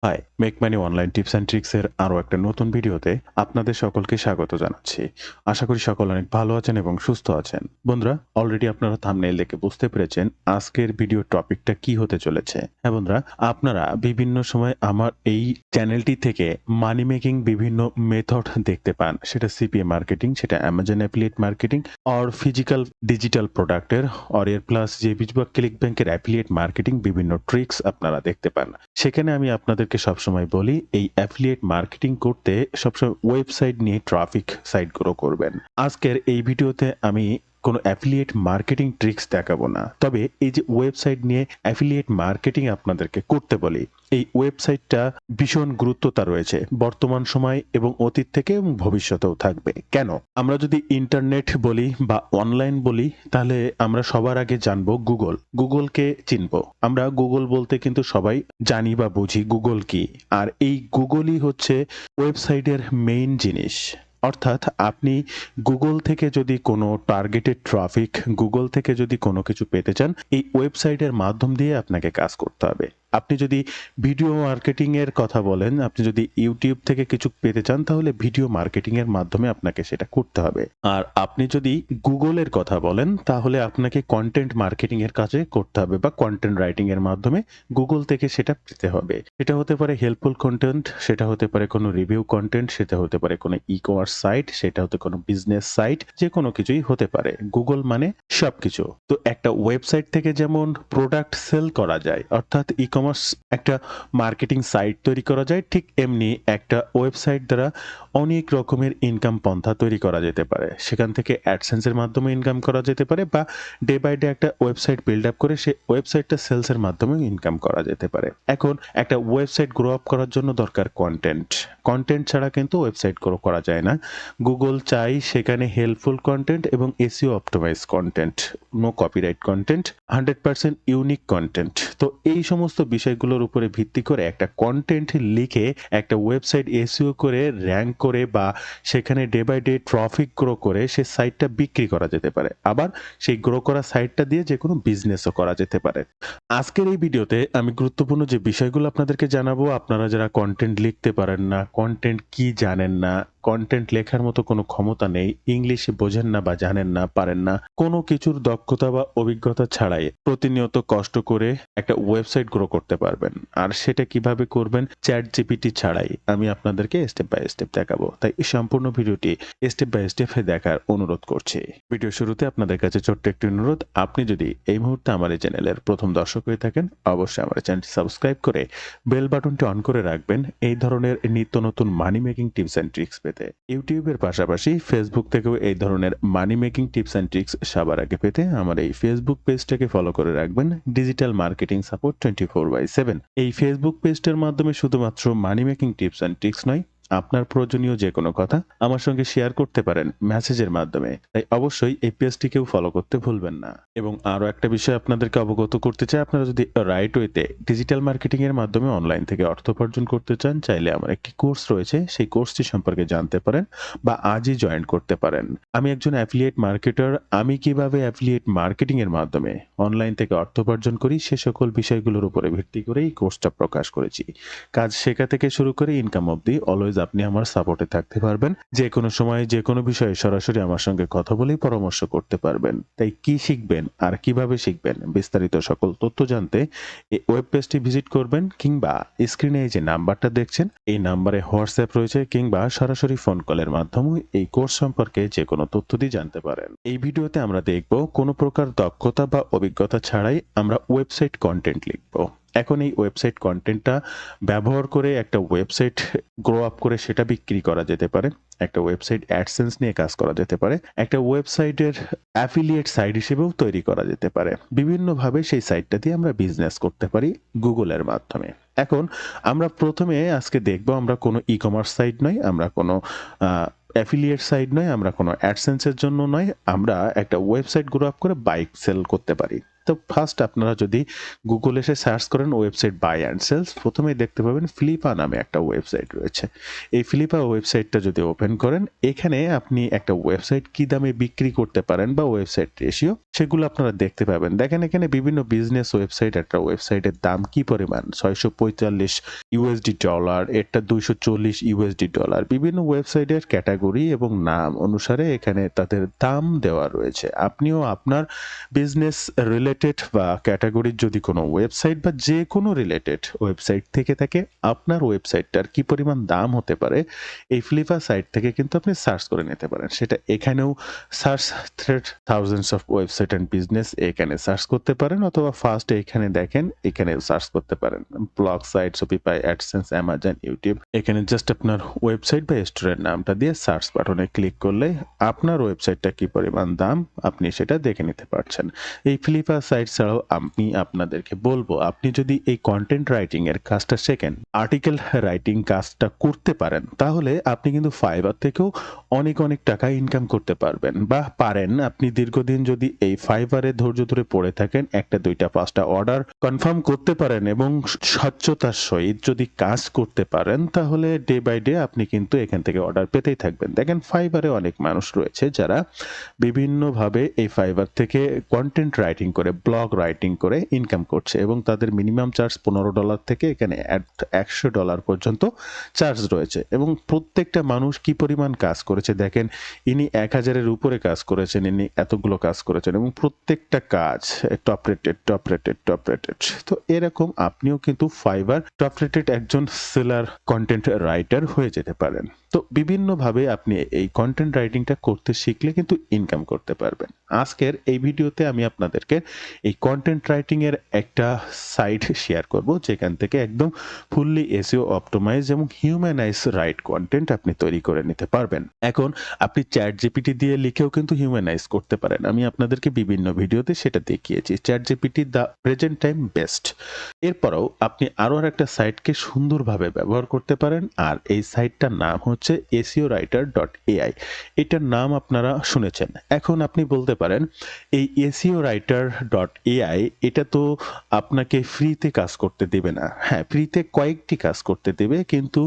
High, make money online tips and tricks এর আরো একটা নতুন ভিডিওতে আপনাদের সকলকে স্বাগত জানাচ্ছি। আশা করি সকল অনেক ভালো আছেন এবং সুস্থ আছেন। বন্ধুরা, অলরেডি আপনারা থাম্বনেইল দেখে বুঝতে পেরেছেন আজকের ভিডিও টপিকটা কি হতে চলেছে। হ্যাঁ বন্ধুরা, আপনারা বিভিন্ন সময় আমার এই চ্যানেলটি থেকে মানি মেকিং বিভিন্ন মেথড দেখতে পান। সেটা সিপিএ মার্কেটিং, সেটা Amazon affiliate marketing or physical digital প্রোডাক্টের অর এর প্লাস জেবিজ বা ক্লিক ব্যাংকের অ্যাফিলিয়েট মার্কেটিং বিভিন্ন ট্রিক্স আপনারা দেখতে পান। সেখানে আমি আপনাদেরকে সবসময় বলি এই অ্যাফিলিয়েট মার্কেটিং করতে সবসময় ওয়েবসাইট নিয়ে ট্রাফিক সাইট গ্রো করবেন। আজকের এই ভিডিওতে আমি কোনো অ্যাফিলিয়েট মার্কেটিং ট্রিক্স দেখাবো না, তবে এই যে ওয়েবসাইট নিয়ে অ্যাফিলিয়েট মার্কেটিং আপনাদেরকে করতে বলি, এই ওয়েবসাইটটা ভীষণ গুরুত্বতা রয়েছে বর্তমান সময় এবং অতীত থেকে এবং ভবিষ্যতেও থাকবে। কেন? আমরা যদি ইন্টারনেট বলি বা অনলাইন বলি, তাহলে আমরা সবার আগে জানবো গুগলকে চিনবো। আমরা গুগল বলতে কিন্তু সবাই জানি বা বুঝি গুগল কি, আর এই গুগলই হচ্ছে ওয়েবসাইটের মেইন জিনিস। অর্থাৎ আপনি গুগল থেকে যদি কোনো টার্গেটেড ট্রাফিক, গুগল থেকে যদি কোনো কিছু পেতে চান, এই ওয়েবসাইটের মাধ্যম দিয়ে আপনাকে কাজ করতে হবে। আপনি যদি ভিডিও মার্কেটিং এর কথা বলেন, আপনি যদি ইউটিউব থেকে কিছু পেতে চান, তাহলে ভিডিও মার্কেটিং এর মাধ্যমে আপনাকে সেটা করতে হবে। আর আপনি যদি গুগলের কথা বলেন, তাহলে আপনাকে কন্টেন্ট মার্কেটিং এর কাজে করতে হবে বা কন্টেন্ট রাইটিং এর মাধ্যমে গুগল থেকে সেটা পেতে হবে। এটা হতে পারে হেল্পফুল কন্টেন্ট, সেটা হতে পারে কোনো রিভিউ কন্টেন্ট, সেটা হতে পারে কোনো ই-কমার্স সাইট, সেটা হতে কোনো বিজনেস সাইট, যে কোনো কিছুই হতে পারে। গুগল মানে সবকিছু। তো একটা ওয়েবসাইট থেকে যেমন প্রোডাক্ট সেল করা যায়, অর্থাৎ ই-কমার্স একটা মার্কেটিং সাইট তৈরি করা যায়, ঠিক এমনি একটা ওয়েবসাইট দ্বারা অনেক রকমের ইনকাম পন্থা তৈরি করা যেতে পারে। সেখান থেকে অ্যাডসেন্স এর মাধ্যমে ইনকাম করা যেতে পারে বা ডে বাই ডে একটা ওয়েবসাইট বিল্ড আপ করে সেই ওয়েবসাইটটা সেলস এর মাধ্যমে ইনকাম করা যেতে পারে। এখন একটা ওয়েবসাইট গ্রো আপ করার জন্য দরকার কন্টেন্ট ছাড়া কিন্তু ওয়েবসাইট গ্রো করা যায় না। গুগল চাই সেখানে হেল্পফুল কন্টেন্ট এবং SEO optimise content, no copyright content, 100% unique content. তো এই সমস্ত বিষয়গুলোর উপরে ভিত্তি করে একটা কন্টেন্ট লিখে একটা ওয়েবসাইট এসইও করে র‍্যাঙ্ক করে বা সেখানে day by day traffic grow করে সে সাইটটা বিক্রি করা যেতে পারে। আবার সেই গ্রো করা সাইটটা দিয়ে যে কোনো বিজনেসও করা যেতে পারে। আজকের এই ভিডিওতে আমি গুরুত্বপূর্ণ যে বিষয়গুলো আপনাদেরকে জানাবো, আপনারা যারা কন্টেন্ট লিখতে পারেন না, কন্টেন্ট কি জানেন না, কন্টেন্ট লেখার মতো কোনো ক্ষমতা নেই, ইংলিশে বোঝেন না বা জানেন না, পারেন না, কোনো কিছুর দক্ষতা বা অভিজ্ঞতা ছাড়াই প্রতিনিয়ত কষ্ট করে একটা ওয়েবসাইট গ্রো করতে পারবেন। আর সেটা কিভাবে করবেন চ্যাট জিপিটি ছাড়াই আমি আপনাদেরকে স্টেপ বাই স্টেপ দেখাবো। তাই এই সম্পূর্ণ ভিডিওটি স্টেপ বাই স্টেপে দেখার অনুরোধ করছি। ভিডিও শুরুতে আপনাদের কাছে ছোট্ট একটি অনুরোধ, আপনি যদি এই মুহূর্তে আমার এই চ্যানেলের প্রথম দর্শক হয়ে থাকেন, অবশ্যই আমার চ্যানেলটি সাবস্ক্রাইব করে বেল বাটনটি অন করে রাখবেন এই ধরনের নিত্য নতুন মানি মেকিং টিপস অ্যান্ড ট্রিক্স পেতে। ইউটিউবের পাশাপাশি ফেসবুক থেকেও এই ধরনের মানি মেকিং টিপস অ্যান্ড ট্রিক্স সবার আগে পেতে আমার এই ফেসবুক পেজটাকে ফলো করে রাখবেন, ডিজিটাল মার্কেটিং সাপোর্ট 24/7। এই ফেসবুক পেজটার মাধ্যমে শুধুমাত্র মানি মেকিং টিপস অ্যান্ড ট্রিক্স নয়, আপনার প্রয়োজনীয় যে কোনো কথা আমার সঙ্গে শেয়ার করতে পারেন মেসেজের মাধ্যমে। তাই অবশ্যই এই পেজটিকেও ফলো করতে ভুলবেন না। এবং আরো একটা বিষয় আপনাদেরকে অবগত করতে চাই, আপনারা যদি রাইট ওয়েতে ডিজিটাল মার্কেটিং এর মাধ্যমে অনলাইন থেকে অর্থ উপার্জন করতে চান, চাইলে আমার একটি কোর্স রয়েছে, সেই কোর্সটি সম্পর্কে জানতে পারেন বা আজই জয়েন করতে পারেন। আমি একজন অ্যাফিলিয়েট মার্কেটার, আমি কিভাবে অ্যাফিলিয়েট মার্কেটিং এর মাধ্যমে অনলাইন থেকে অর্থ উপার্জন করি সে সকল বিষয়গুলোর উপরে ভিত্তি করে এই কোর্সটা প্রকাশ করেছি। কাজ শেখা থেকে শুরু করে ইনকাম অবধি অলওয়েজ আপনি আমার সাপোর্টে থাকতে পারবেন। যে কোনো সময় যে কোনো বিষয়ে সরাসরি আমার সঙ্গে কথা বলেই পরামর্শ করতে পারবেন। তাই কি শিখবেন আর কিভাবে শিখবেন বিস্তারিত সকল তথ্য জানতে এই ওয়েব পেজটি ভিজিট করবেন, কিংবা স্ক্রিনে এই যে নাম্বারটা দেখছেন এই নাম্বারে হোয়াটসঅ্যাপ রয়েছে, কিংবা সরাসরি ফোন কলের মাধ্যমে এই কোর্স সম্পর্কে যে কোনো তথ্য দিয়ে জানতে পারেন। এই ভিডিওতে আমরা দেখব কোনো প্রকার দক্ষতা বা অভিজ্ঞতা ছাড়াই আমরা ওয়েবসাইট কন্টেন্ট লিখব। এখন এই ওয়েবসাইট কন্টেন্টটা ব্যবহার করে একটা ওয়েবসাইট গ্রো আপ করে সেটা বিক্রি করা যেতে পারে, একটা ওয়েবসাইট অ্যাডসেন্স নিয়ে কাজ করা যেতে পারে, একটা ওয়েবসাইটের অ্যাফিলিয়েট সাইট হিসেবেও তৈরি করা যেতে পারে। বিভিন্নভাবে সেই সাইটটা দিয়ে আমরা বিজনেস করতে পারি গুগলের মাধ্যমে। এখন আমরা প্রথমে আজকে দেখব, আমরা কোনো ই-কমার্স সাইট নয়, আমরা কোনো অ্যাফিলিয়েট সাইট নয়, আমরা কোনো অ্যাডসেন্সের জন্য নয়, আমরা একটা ওয়েবসাইট গ্রো আপ করে বাইক সেল করতে পারি। তো ফার্স্ট আপনারা যদি গুগল এসে সার্চ করেন ওয়েবসাইট বাই অ্যান্ড সেলস, প্রথমেই দেখতে পাবেন ফ্লিপা নামে একটা ওয়েবসাইট রয়েছে। এই ফ্লিপা ওয়েবসাইটটা যদি ওপেন করেন, এখানে আপনি একটা ওয়েবসাইট কি দামে বিক্রি করতে পারেন বা ওয়েবসাইট রেশিও, সেগুলো আপনারা দেখতে পাবেন। দেখেন এখানে বিভিন্ন বিজনেস ওয়েবসাইট, একটা ওয়েবসাইটের দাম কি পরিমাণ, $645, এটা $240, বিভিন্ন ওয়েবসাইটের ক্যাটাগরি এবং নাম অনুসারে এখানে তাদের দাম দেওয়া রয়েছে। আপনিও আপনার বিজনেস রিলেটেড বা ক্যাটাগরির যদি কোনো ওয়েবসাইট বা যে কোনো রিলেটেড ওয়েবসাইট থেকে থাকে, আপনার ওয়েবসাইটটার কি পরিমাণ দাম হতে পারে, এই ফ্লিপা সাইট থেকে কিন্তু আপনি সার্চ করে নিতে পারেন। সেটা এখানেও search thread thousands of website and business, এখানে সার্চ করতে পারেন, অথবা ফার্স্ট এখানে দেখেন, এখানে সার্চ করতে পারেন blog site, Shopify, AdSense, Amazon, YouTube. এখানে জাস্ট আপনার ওয়েবসাইট বা স্টোরের নামটা দিয়ে সার্চ বাটনে ক্লিক করলে আপনার ওয়েবসাইটটা কি পরিমাণ দাম আপনি সেটা দেখে নিতে পারছেন। এই ফ্লিপা সাইট ছাড়াও আমি আপনাদেরকে বলবো, আপনি যদি এই কন্টেন্ট রাইটিং এর কাজটা শেখেন, আর্টিকেল রাইটিং কাজটা করতে পারেন, তাহলে আপনি কিন্তু ফাইবার থেকেও অনেক অনেক টাকা ইনকাম করতে পারবেন বা পারেন। আপনি দীর্ঘদিন যদি এই ফাইবারে ধৈর্য ধরে পড়ে থাকেন, একটা দুইটা পাঁচটা অর্ডার কনফার্ম করতে পারেন এবং স্বচ্ছতার সহিত যদি কাজ করতে পারেন, তাহলে ডে বাই ডে আপনি কিন্তু এখান থেকে অর্ডার পেতেই থাকবেন। দেখেন ফাইবারে অনেক মানুষ রয়েছে যারা বিভিন্নভাবে এই ফাইবার থেকে কন্টেন্ট রাইটিং করে, ব্লগ রাইটিং করে ইনকাম করছে এবং তাদের মিনিমাম চার্জ $15 থেকে এখানে $100 পর্যন্ত চার্জ রয়েছে এবং প্রত্যেকটা মানুষ কি পরিমাণ কাজ করেছে দেখেন। ইনি 1000-এর উপরে কাজ করেছেন, ইনি এতগুলো কাজ করেছেন এবং প্রত্যেকটা কাজ টপ রেটেড। তো এরকম আপনিও কিন্তু ফাইবার টপ রেটেড একজন সেলার কন্টেন্ট রাইটার হয়ে যেতে পারেন। তো বিভিন্নভাবে আপনি এই কন্টেন্ট রাইটিংটা করতে শিখলে কিন্তু ইনকাম করতে পারবেন। আজকের এই ভিডিওতে আমি আপনাদেরকে এই কন্টেন্ট রাইটিং এর একটা সাইট শেয়ার করব, যেখান থেকে একদম ফুললি এসইও অপটিমাইজ এবং হিউম্যানাইজ রাইট কন্টেন্ট আপনি তৈরি করে নিতে পারবেন। এখন আপনি চ্যাট জিপিটি দিয়ে লিখেও কিন্তু হিউম্যানাইজ করতে পারেন। আমি আপনাদেরকে বিভিন্ন ভিডিওতে সেটা দেখিয়েছি। Chat GPT the present time best. এরপরেও আপনি আরো একটা সাইটকে সুন্দরভাবে ব্যবহার করতে পারেন, আর এই সাইটটার নাম হচ্ছে SEOwriter.ai। এটার নাম আপনারা শুনেছেন। এখন আপনি বলতে পারেন এই SEOwriter.ai এটা তো আপনাকে ফ্রিতে কাজ করতে দেবে না। হ্যাঁ, ফ্রিতে কয়েকটি কাজ করতে দেবে, কিন্তু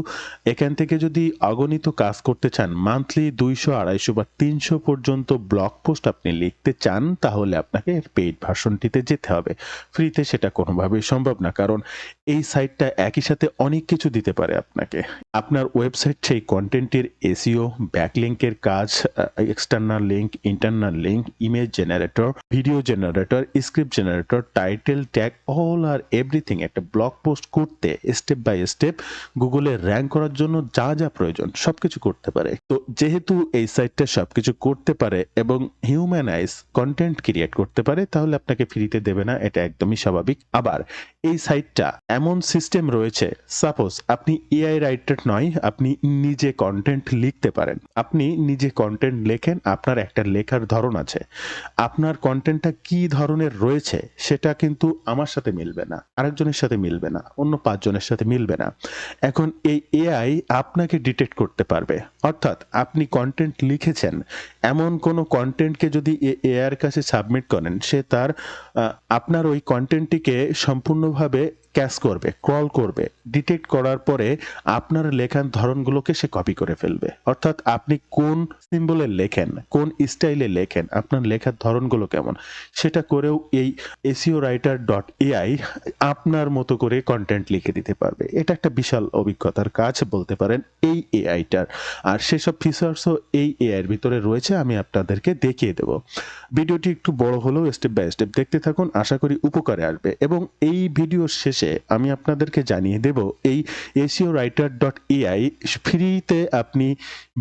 এখান থেকে যদি অগণিত কাজ করতে চান, মান্থলি 200, 250 বা 300 পর্যন্ত ব্লগ পোস্ট আপনি লিখতে চান, তাহলে আপনাকে পেইড ভার্সনটিতে যেতে হবে। ফ্রিতে সেটা কোনোভাবেই সম্ভব না, কারণ এই সাইটটা একই সাথে অনেক কিছু দিতে পারে আপনাকে। আপনার ওয়েবসাইট সেই কন্টেন্টের এসইও, ব্যাকলিংকের কাজ, external link, internal link, image generator, video generator, script generator, title tag, all আর এভরিথিং। একটা ব্লগ পোস্ট করতে স্টেপ বাই স্টেপ গুগলে র্যাঙ্ক করার জন্য যা যা প্রয়োজন সবকিছু করতে পারে। তো যেহেতু এই সাইটটা সবকিছু করতে পারে এবং হিউম্যানাইজ কন্টেন্ট ক্রিয়েট করতে পারে, তাহলে আপনাকে ফ্রিতে দেবে না, এটা একদমই স্বাভাবিক। আবার এই সাইটটা এমন সিস্টেম রয়েছে, সাপোজ আপনি এআই রাইটার নয়, আপনি নিজে কন্টেন্ট লিখতে পারেন। আপনি নিজে কন্টেন্ট লেখেন, আপনার একটা লেখার ধরন আছে। আপনার কন্টেন্টটা কি ধরনের রয়েছে সেটা কিন্তু আমার সাথে মিলবে না, আরেকজনের সাথে মিলবে না, অন্য 5 জনের সাথে মিলবে না। এখন এই এআই আপনাকে ডিটেক্ট করতে পারবে। অর্থাৎ আপনি কন্টেন্ট লিখেছেন, এমন কোনো কন্টেন্টকে যদি এআই এর কাছে সাবমিট করেন, সে তার আপনার ওই কন্টেন্টটিকে সম্পূর্ণভাবে ক্যাচ করবে, ক্রল করবে, ডিটেক্ট করার পরে আপনার লেখার ধরনগুলোকে সে কপি করে ফেলবে। অর্থাৎ আপনি কোন সিম্বলে লেখেন, কোন স্টাইলে লেখেন, আপনার লেখার ধরনগুলো কেমন, সেটা করেও এই SEOwriter.ai আপনার মতো করে কন্টেন্ট লিখে দিতে পারবে। এটা একটা বিশাল অভিজ্ঞতার কাজ বলতে পারেন এই এআইটার। আর সেসব ফিচার্সও এই এআই এর ভিতরে রয়েছে, আমি আপনাদেরকে দেখিয়ে দেব। ভিডিওটি একটু বড় হলেও স্টেপ বাই স্টেপ দেখতে থাকুন, আশা করি উপকারে আসবে। এবং এই ভিডিওর শেষে আমি আপনাদেরকে জানিয়ে দেব এই SEOwriter.ai ফ্রিতে আপনি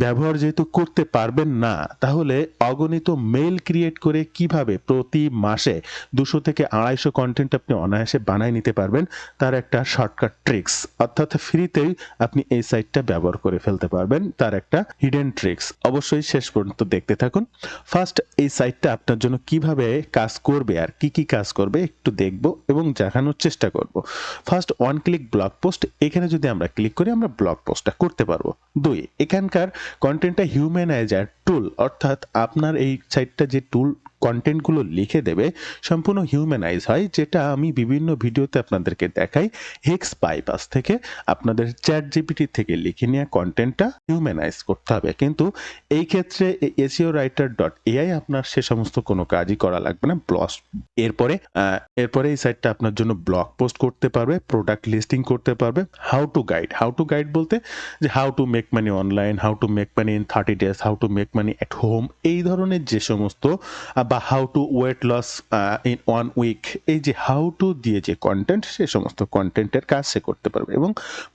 ব্যবহার যেহেতু করতে পারবেন না, তাহলে অগণিত মেইল ক্রিয়েট করে কিভাবে প্রতি মাসে 200 থেকে 250 কন্টেন্ট আপনি অনায়াসে বানায় নিতে পারবেন, তার একটা শর্টকাট ট্রিক্স। অর্থাৎ ফ্রিতেই আপনি এই সাইটটা ব্যবহার করে ফেলতে পারবেন, তার একটা হিডেন ট্রিক্স। অবশ্যই শেষ পর্যন্ত দেখতে থাকুন। ফার্স্ট এই সাইটটা আপনার জন্য কিভাবে কাজ করবে আর কি কি কাজ করবে একটু দেখব এবং দেখানোর চেষ্টা করব। First, one click blog post. এখানে যদি আমরা ক্লিক করি, আমরা ব্লগ পোস্টটা করতে পারবো। 2, এখানকার কন্টেন্টটা হিউম্যানাইজার টুল, অর্থাৎ আপনার এই সাইটটা যে টুল কন্টেন্টগুলো লিখে দেবে সম্পূর্ণ হিউম্যানাইজ হয়, যেটা আমি বিভিন্ন ভিডিওতে আপনাদেরকে দেখাই। হেক্স বাইপাস থেকে আপনাদের চ্যাট জিপিটি থেকে লিখে নেওয়া কন্টেন্টটা হিউম্যানাইজ করতে হবে, কিন্তু এই ক্ষেত্রে এসইও রাইটার ডট এআই আপনার সে সমস্ত কোনো কাজই করা লাগবে না। এরপরে এরপরে এই সাইটটা আপনার জন্য ব্লগ পোস্ট করতে পারবে, প্রোডাক্ট লিস্টিং করতে পারবে, হাউ টু গাইড বলতে যে how to make money online, how to make money in 30 days, how to make money at home, এই ধরনের যে সমস্ত বা how to weight loss in 1 week, এই যে হাউ টু দিয়ে যে কন্টেন্ট, সে সমস্ত কন্টেন্টের কাজ সে করতে পারবে। এবং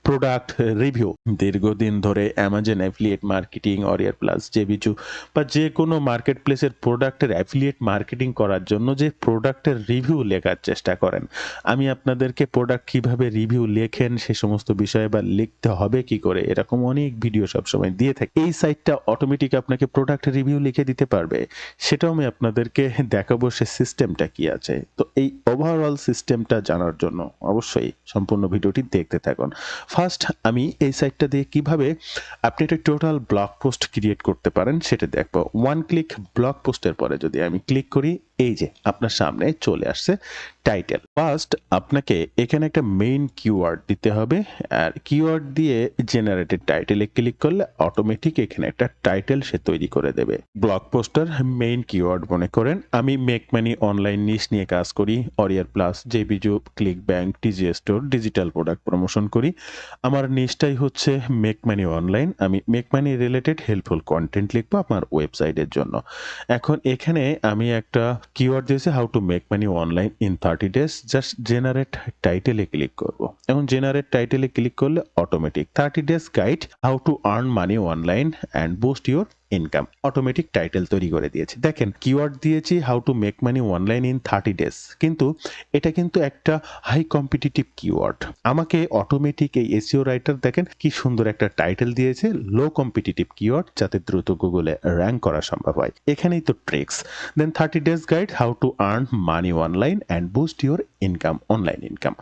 প্রোডাক্ট রিভিউ, দীর্ঘদিন ধরে অ্যামাজন অ্যাফিলিয়েট মার্কেটিং, অরিয়ার প্লাস, জেবিচু বা যে কোনো মার্কেট প্লেসের প্রোডাক্টের অ্যাফিলিয়েট মার্কেটিং করার জন্য যে প্রোডাক্টের রিভিউ লেখার চেষ্টা করেন, আমি আপনাদেরকে প্রোডাক্ট কিভাবে রিভিউ লেখেন সে সমস্ত বিষয়ে বা লিখতে হবে কি করে, এরকম অনেক ভিডিও সবসময় দিয়ে থাকি। এই সাইটটা অটোমেটিক আপনাকে প্রোডাক্ট রিভিউ লিখে দিতে পারবে, সেটাও আমি আপনাদেরকে দেখাবো সে সিস্টেমটা কি আছে। তো এই ওভারঅল সিস্টেমটা জানার জন্য অবশ্যই সম্পূর্ণ ভিডিওটি দেখতে থাকুন। ফার্স্ট আমি এই সাইটটা দিয়ে কিভাবে আপনি একটা টোটাল ব্লগ পোস্ট ক্রিয়েট করতে পারেন সেটা দেখবো। ওয়ান ক্লিক ব্লগ পোস্টের পরে যদি আমি ক্লিক করি, এই যে আপনার সামনে চলে আসছে টাইটেল। ফার্স্ট আপনাকে এখানে একটা মেইন কিওয়ার্ড দিতে হবে, আর কিওয়ার্ড দিয়ে জেনারেটেড টাইটেলে ক্লিক করলে অটোমেটিক এখানে একটা টাইটেল সে তৈরি করে দেবে। ব্লগ পোস্টার মেইন কিওয়ার্ড মনে করেন আমি মেক মানি অনলাইন নিশ নিয়ে কাজ করি, অরিয়ার প্লাস, জেবিজু, ClickBank, Digistore, digital product promotion করি। আমার নিশটাই হচ্ছে মেক মানি অনলাইন। আমি make money related helpful content লিখবো আপনার ওয়েবসাইটের জন্য। এখন এখানে আমি একটা কিওয়ার্ড দিয়েছি how to make money online in 30 days, just generate টাইটেলে ক্লিক করব। এখন জেনারেট টাইটেলে ক্লিক করলে automatic 30 days guide how to earn money online and boost your income, automatic title তৈরি করে দিয়েছে। দেখেন কিওয়ার্ড দিয়েছি how to make money online in 30 days, কিন্তু এটা কিন্তু একটা হাই কম্পিটিটিভ কিওয়ার্ড। আমাকে অটোমেটিক এই এসইও রাইটার দেখেন কি সুন্দর একটা টাইটেল দিয়েছে, লো কম্পিটিটিভ কিওয়ার্ড, যাতে দ্রুত গুগলে র্যাঙ্ক করা সম্ভব হয়। এখানেই তো tricks. Then 30 days guide how to earn money online and boost your income, online income.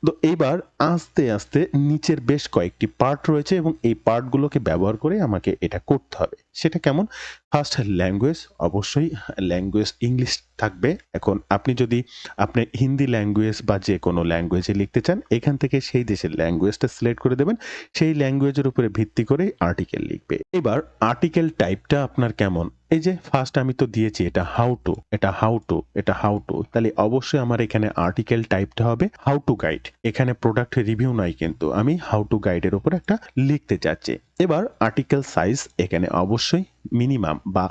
তো এইবার আস্তে আস্তে নিচের বেশ কয়েকটি পার্ট রয়েছে এবং এই পার্টগুলোকে ব্যবহার করে আমাকে এটা করতে হবে। সেটা কেমন? ফার্স্ট ল্যাঙ্গুয়েজ, অবশ্যই ল্যাঙ্গুয়েজ ইংলিশ থাকবে। এখন আপনি যদি আপনি হিন্দি ল্যাঙ্গুয়েজ বা যে কোনো ল্যাঙ্গুয়েজে লিখতে চান, এখান থেকে সেই দেশের ল্যাঙ্গুয়েজটা সিলেক্ট করে দেবেন, সেই ল্যাঙ্গুয়েজের উপরে ভিত্তি করে আর্টিকেল লিখবে। এবার আর্টিকেল টাইপটা আপনার কেমন? এই যে ফার্স্ট আমি তো দিয়েছি এটা হাউ টু, এটা হাউ টু, এটা হাউ টু, তাহলে অবশ্যই আমার এখানে আর্টিকেল টাইপটা হবে হাউ টু গাইড। এখানে প্রোডাক্ট রিভিউ নয়, কিন্তু আমি হাউ টু গাইডের উপর একটা লিখতে চাচ্ছি। এবার আর্টিকেল সাইজ এখানে অবশ্যই মিনিমাম বা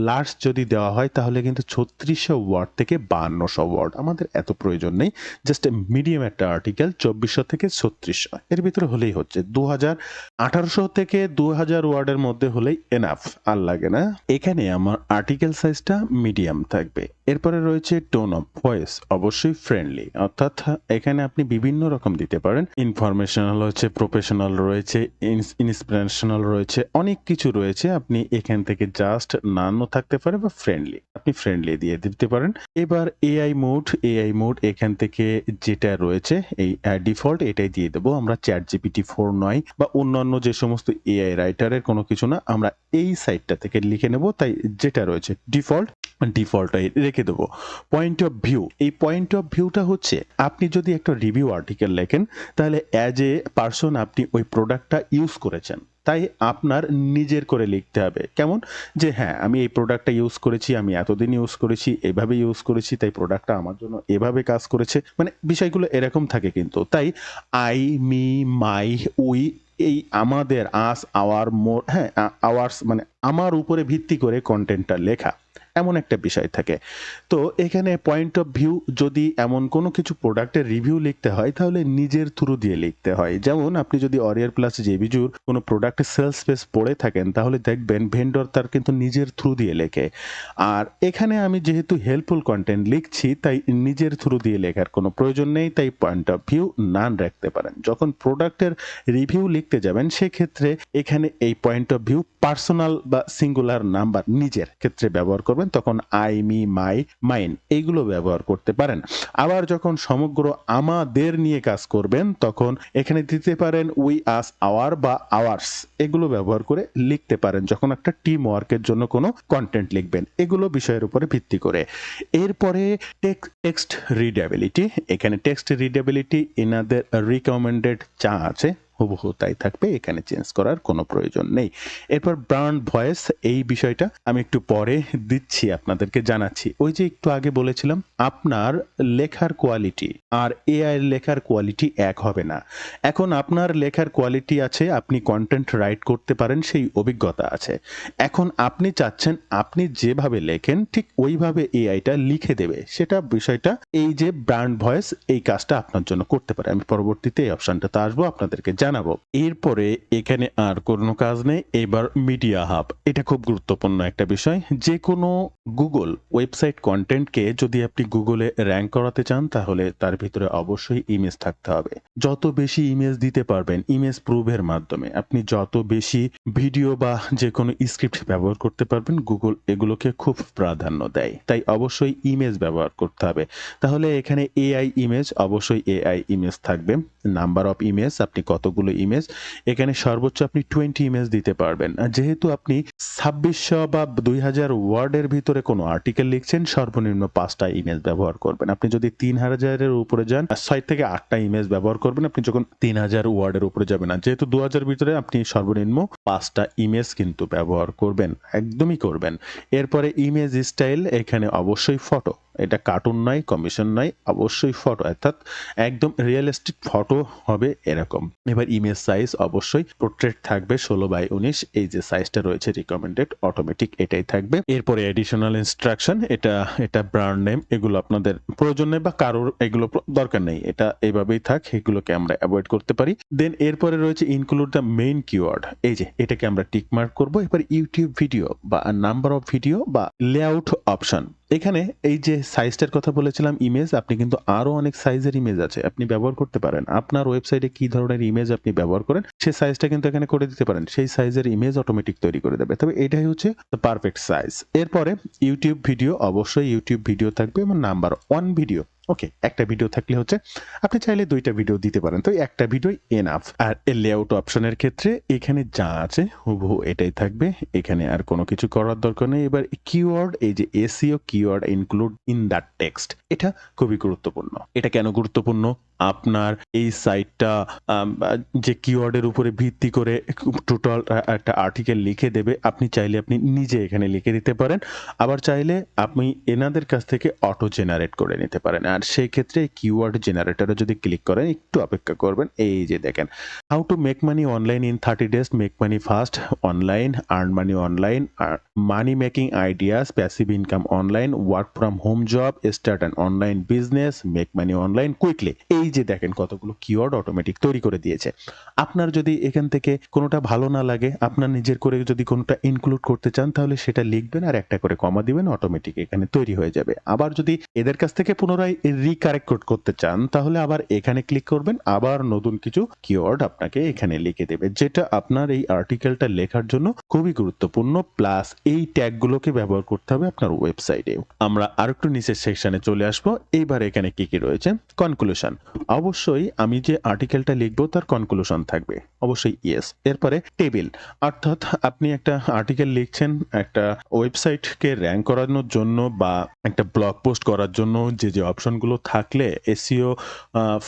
লার্জ যদি দেওয়া হয় তাহলে কিন্তু 3600 ওয়ার্ড থেকে 5200 ওয়ার্ড, আমাদের এত প্রয়োজন নেই। জাস্ট মিডিয়াম একটা আর্টিকেল 2400 থেকে 3600 এর ভিতরে হলেই হচ্ছে। 1800 থেকে 2000 ওয়ার্ডের মধ্যে হলেই এনাফ, আর লাগে না। এখানে আমার আর্টিকেল সাইজটা মিডিয়াম থাকবে। এরপরে রয়েছে টোন অফ ভয়েস, অবশ্যই ফ্রেন্ডলি, অর্থাৎ এখানে আপনি বিভিন্ন রকম দিতে পারেন। ইনফরমেশনাল রয়েছে, প্রফেশনাল রয়েছে, ইন্সপিরেশনাল রয়েছে, অনেক কিছু রয়েছে। আপনি এখান থেকে জাস্ট নানও থাকতে পারে বা ফ্রেন্ডলি, আপনি ফ্রেন্ডলি দিয়ে দিতে পারেন। এবার এআই মোড এখান থেকে যেটা রয়েছে এই ডিফল্ট এটাই দিয়ে দেবো আমরা। চ্যাট জিপিটি 4 নয় বা অন্যান্য যে সমস্ত এআই রাইটারের কোনো কিছু না, আমরা এই সাইটটা থেকে লিখে নেব, তাই যেটা রয়েছে ডিফল্টটাই রেখে দেবো। পয়েন্ট অফ ভিউ, এই পয়েন্ট অফ ভিউটা হচ্ছে আপনি যদি একটা রিভিউ আর্টিকেল লেখেন, তাহলে অ্যাজ এ পার্সন আপনি ওই প্রোডাক্টটা ইউজ করেছেন, তাই আপনার নিজের করে লিখতে হবে। কেমন? যে হ্যাঁ আমি এই প্রোডাক্টটা ইউজ করেছি, আমি এতদিন ইউজ করেছি, এভাবে ইউজ করেছি, তাই প্রোডাক্টটা আমার জন্য এভাবে কাজ করেছে, মানে বিষয়গুলো এরকম থাকে। কিন্তু তাই আই, মি, মাই, উই, এই আমাদের, আস, আওয়ার, মোর, হ্যাঁ আওয়ার্স, মানে আমার উপরে ভিত্তি করে কন্টেন্টটা লেখা, এমন একটা বিষয় থাকে। তো এখানে পয়েন্ট অফ ভিউ যদি এমন কোনো কিছু প্রোডাক্টের রিভিউ লিখতে হয় তাহলে নিজের থ্রু দিয়ে লিখতে হয়। যেমন আপনি যদি অরিয়ার প্লাস জেবিজুর কোনো প্রোডাক্টের সেলস পেজ পড়ে থাকেন তাহলে দেখবেন ভেন্ডর তার কিন্তু নিজের থ্রু দিয়ে লেখে। আর এখানে আমি যেহেতু হেল্পফুল কন্টেন্ট লিখছি তাই নিজের থ্রু দিয়ে লেখার কোনো প্রয়োজন নেই, তাই পয়েন্ট অফ ভিউ নান রাখতে পারেন। যখন প্রোডাক্টের রিভিউ লিখতে যাবেন সেক্ষেত্রে এখানে এই পয়েন্ট অফ ভিউ পার্সোনাল বা সিঙ্গুলার নাম্বার নিজের ক্ষেত্রে ব্যবহার করবেন, তখন আই, মি, মাই, মাইন এইগুলো ব্যবহার করতে পারেন। আবার যখন সমগ্র আমাদের নিয়ে কাজ করবেন তখন এখানে দিতে পারেন উই, আস, আওয়ার বা আওয়ার্স এগুলো ব্যবহার করে লিখতে পারেন যখন একটা টিম ওয়ার্কের জন্য কোনো কন্টেন্ট লিখবেন, এগুলো বিষয়ের উপরে ভিত্তি করে। এরপরে টেক্সট রিডেবিলিটি, এখানে টেক্সট রিডেবিলিটি এনাদের রিকমেন্ডেড যা আছে হুবহু তাই থাকবে, এখানে চেঞ্জ করার কোনো প্রয়োজন নেই। এরপর ব্র্যান্ড ভয়েস, এই বিষয়টা আমি একটু পরে দিচ্ছি, আপনাদেরকে জানাচ্ছি। ওই যে একটু আগে বলেছিলাম আপনার লেখার কোয়ালিটি আর এআই এর লেখার কোয়ালিটি এক হবে না। এখন আপনার লেখার কোয়ালিটি আছে, আপনি কন্টেন্ট রাইট করতে পারেন, সেই অভিজ্ঞতা আছে। এখন আপনি চাচ্ছেন আপনি যেভাবে লেখেন ঠিক ওইভাবে এআইটা লিখে দেবে, সেটা বিষয়টা এই যে ব্র্যান্ড ভয়েস এই কাজটা আপনার জন্য করতে পারে। আমি পরবর্তীতে এই অপশনটাতে আসবো, আপনাদেরকে জানাবো। এরপরে এখানে আর কোনো কাজ নেই। এবার মিডিয়া হাব, এটা খুব গুরুত্বপূর্ণ একটা বিষয়। যে কোনো গুগল ওয়েবসাইট কন্টেন্টকে যদি আপনি গুগলে র্যাঙ্ক করাতে চান তাহলে তার ভিতরে অবশ্যই ইমেজ থাকতে হবে। যত বেশি ইমেজ দিতে পারবেন ইমেজ প্রুভের মাধ্যমে, আপনি যত বেশি ভিডিও বা যে কোনো স্ক্রিপ্ট ব্যবহার করতে পারবেন, গুগল এগুলোকে খুব প্রাধান্য দেয়। তাই অবশ্যই ইমেজ ব্যবহার করতে হবে। তাহলে এখানে এআই ইমেজ, অবশ্যই এআই ইমেজ থাকবে। নাম্বার অফ ইমেজ, আপনি কতগুলো ইমেজ, এখানে সর্বোচ্চ আপনি 20 ইমেজ দিতে পারবেন। আর যেহেতু আপনি 2600 বা 2000 ওয়ার্ডের ভিতরে কোনো আর্টিকেল লিখছেন, সর্বনিম্ন 5টা ইমেজ ব্যবহার করবেন। আপনি যদি 3000 এর উপরে যান 6 থেকে 8টা ইমেজ ব্যবহার করবেন আপনি যখন 3000 ওয়ার্ডের উপরে যাবেন। আর যেহেতু 2000 ভিতরে আপনি সর্বনিম্ন 5টা ইমেজ কিন্তু ব্যবহার করবেন, একদমই করবেন। এরপরে ইমেজ স্টাইল, এখানে অবশ্যই ফটো, এটা কার্টুন নয়, কমিশন নয়, অবশ্যই ফটো, অর্থাৎ একদম রিয়েলিস্টিক ফটো হবে এরকম। এবার ইমেজ সাইজ অবশ্যই পোর্ট্রেট থাকবে 16:19, এই যে সাইজটা রয়েছে রিকমেন্ডেড অটোমেটিক এটাই থাকবে। এরপরে এডিশনাল ইনস্ট্রাকশন, এটা ব্র্যান্ড নেম, এগুলো আপনাদের প্রয়োজন নেই বা কারোর এগুলো দরকার নেই, এটা এইভাবেই থাক, এগুলোকে আমরা অ্যাভয়েড করতে পারি। দেন এরপরে রয়েছে ইনক্লুড দ্য মেইন কিওয়ার্ড, এই যে এটাকে আমরা টিক মার্ক করব। এবার ইউটিউব ভিডিও বা নাম্বার অফ ভিডিও বা লেআউট অপশন, এখানে এই যে সাইজটার কথা বলেছিলাম ইমেজ, আপনি কিন্তু আরো অনেক সাইজের ইমেজ আছে আপনি ব্যবহার করতে পারেন। আপনার ওয়েবসাইটে কি ধরনের ইমেজ আপনি ব্যবহার করেন সেই সাইজটা কিন্তু এখানে করে দিতে পারেন, সেই সাইজের ইমেজ অটোমেটিক তৈরি করে দেবে। তবে এটাই হচ্ছে পারফেক্ট সাইজ। এরপরে ইউটিউব ভিডিও, অবশ্যই ইউটিউব ভিডিও থাকবে এবং নাম্বার 1 ভিডিও, ওকে, একটা ভিডিও থাকলে হচ্ছে, আপনি চাইলে 2টা ভিডিও দিতে পারেন, তো একটা ভিডিও এনাফ। আর লেআউট অপশনের ক্ষেত্রে এখানে যা আছে হুবহু এটাই থাকবে, এখানে আর কোনো কিছু করার দরকার নেই। এবার কিওয়ার্ড, এই যে SEO keyword include in the text, এটা খুবই গুরুত্বপূর্ণ। এটা কেন গুরুত্বপূর্ণ? আপনার এই সাইটটা যে কিওয়ার্ডের উপরে ভিত্তি করে টোটাল একটা আর্টিকেল লিখে দেবে, আপনি চাইলে আপনি নিজে এখানে লিখে দিতে পারেন, আবার চাইলে আপনি এনাদের কাছ থেকে অটো জেনারেট করে নিতে পারেন। আর সেই ক্ষেত্রে কিওয়ার্ড জেনারেটরে যদি ক্লিক করেন, একটু অপেক্ষা করবেন, এই যে দেখেন how to make money online in 30 days, make money fast online, earn money online, money making ideas, passive income online, work from home job, start an online business, make money online quickly. এই যে দেখেন কতগুলো keyword automatic তৈরি করে দিয়েছে। আপনার যদি এখান থেকে কোনোটা ভালো না লাগে, আপনার নিজের করে যদি কোনোটা ইনক্লুড করতে চান তাহলে সেটা লিখবেন আর একটা করে কমা দিবেন, অটোমেটিক এখানে তৈরি হয়ে যাবে। আবার যদি এদের কাছ থেকে পুনরায় রিকারেক্ট করতে চান তাহলে আবার এখানে ক্লিক করবেন, আবার নতুন কিছু কিওয়ার্ড আপনাকে এখানে লিখে দেবে, যেটা আপনার এই আর্টিকেলটা লেখার জন্য খুবই গুরুত্বপূর্ণ। প্লাস এই ট্যাগগুলোকে ব্যবহার করতে হবে আপনার ওয়েবসাইটে। আমরা আরেকটু নিচের সেকশনে চলে আসবো। এইবার এখানে কি কি রয়েছে? কনক্লুশন, অবশ্যই আমি যে আর্টিকেলটা লিখবো তার কনক্লুশন থাকবে, অবশ্যই ইয়েস। এরপরে টেবিল, অর্থাৎ আপনি একটা আর্টিকেল লিখছেন একটা ওয়েবসাইটকে র্যাঙ্ক করানোর জন্য বা একটা ব্লগ পোস্ট করার জন্য, যে যে অপশনগুলো থাকলে এসইও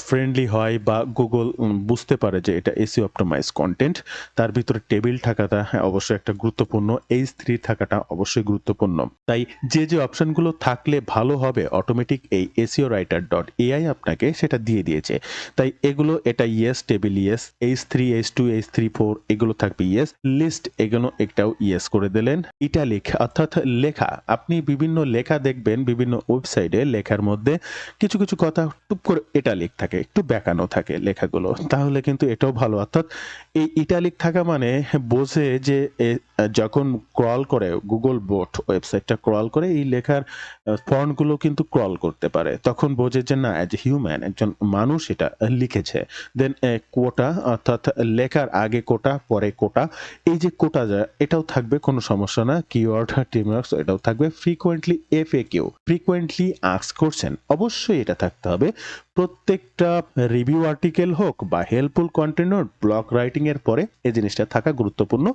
ফ্রেন্ডলি হয় বা গুগল বুঝতে পারে যে এটা এসইও অপটিমাইজ কন্টেন্ট, তার ভিতরে টেবিল থাকাটা অবশ্যই একটা গুরুত্বপূর্ণ, H3 থাকাটা অবশ্যই গুরুত্বপূর্ণ। তাই যে যে অপশনগুলো থাকলে ভালো হবে অটোমেটিক এই SEOwriter.ai আপনাকে সেটা দিয়ে দিয়েছে। তাই এগুলো, এটা yes, table yes, H3, H2, H3, 4 এগুলো থাকবে ইয়েস, লিস্ট এগুলো একটাও ইয়েস করে দিলেন। ইটালিক অর্থাৎ লেখা, আপনি বিভিন্ন লেখা দেখবেন বিভিন্ন ওয়েবসাইটে লেখার মধ্যে কিছু কিছু কথা টুপ করে ইটালিক থাকে, একটু বেঁকানো থাকে লেখাগুলো, তাহলে কিন্তু এটাও ভালো। অর্থাৎ এই ইটালিক থাকা মানে বোঝে যে যখন ক্রল করে গুগল বোট ওয়েবসাইটটা ক্রল করে এই লেখার ফন্টগুলো কিন্তু ক্রল করতে পারে, তখন বোঝে যে না অ্যাজ হিউম্যান একজন মানুষ এটা লিখেছে। দেন কোটা অর্থাৎ লেখার আগে কোটা পরে কোটা, এই যে কোটা যায় এটাও থাকবে, কোনো সমস্যা না। কিওয়ার্ড টিমার্কস এটাও থাকবে। ফ্রিকোয়েন্টলি এফএকিউ ফ্রিকোয়েন্টলি আস্ক করছেন, অবশ্যই এটা থাকতে হবে। প্রত্যেকটা রিভিউ আর্টিকেল হোক বা হেল্পফুল কন্টেন্ট হোক, ব্লগ রাইটিং এর পরে এই জিনিসটা থাকা গুরুত্বপূর্ণ।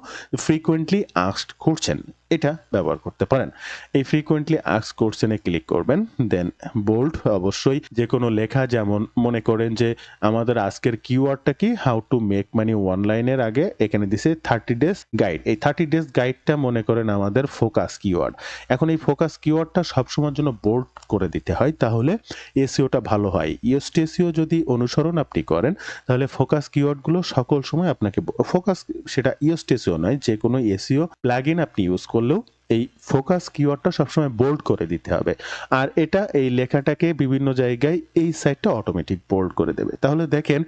ফ্রিকোয়েন্টলি আস্কড করছেন এটা ব্যবহার করতে পারেন। এই ফ্রিকোয়েন্টলি আস্ক কোশ্চেনে ক্লিক করবেন। দেন বোল্ড, অবশ্যই যে কোনো লেখা, যেমন মনে করেন যে আমাদের আজকের কিওয়ার্ডটা কি, হাউ টু মেক মানি অনলাইনের আগে এখানে দিছে 30 ডেজ গাইড। এই 30 ডেজ গাইডটা মনে করেন আমাদের ফোকাস কিওয়ার্ড। এখন এই ফোকাস কিওয়ার্ডটা সবসময়ের জন্য বোল্ড করে দিতে হয়, তাহলে এসইওটা ভালো হয়। ইয়োস্ট এসইও যদি অনুসরণ আপনি করেন তাহলে ফোকাস কিওয়ার্ডগুলো সকল সময় আপনাকে ফোকাস, সেটা ইয়োস্ট এসইও নয়, যে কোনো এসইও প্লাগইন আপনি ইউজ করলেও এই ফোকাস কিওয়ার্ডটা সবসময় বোল্ড করে দিতে হবে। আর এটা এই লেখাটাকে বিভিন্ন জায়গায় এই সাইটটা অটোমেটিক বোল্ড করে দেবে। তাহলে দেখেন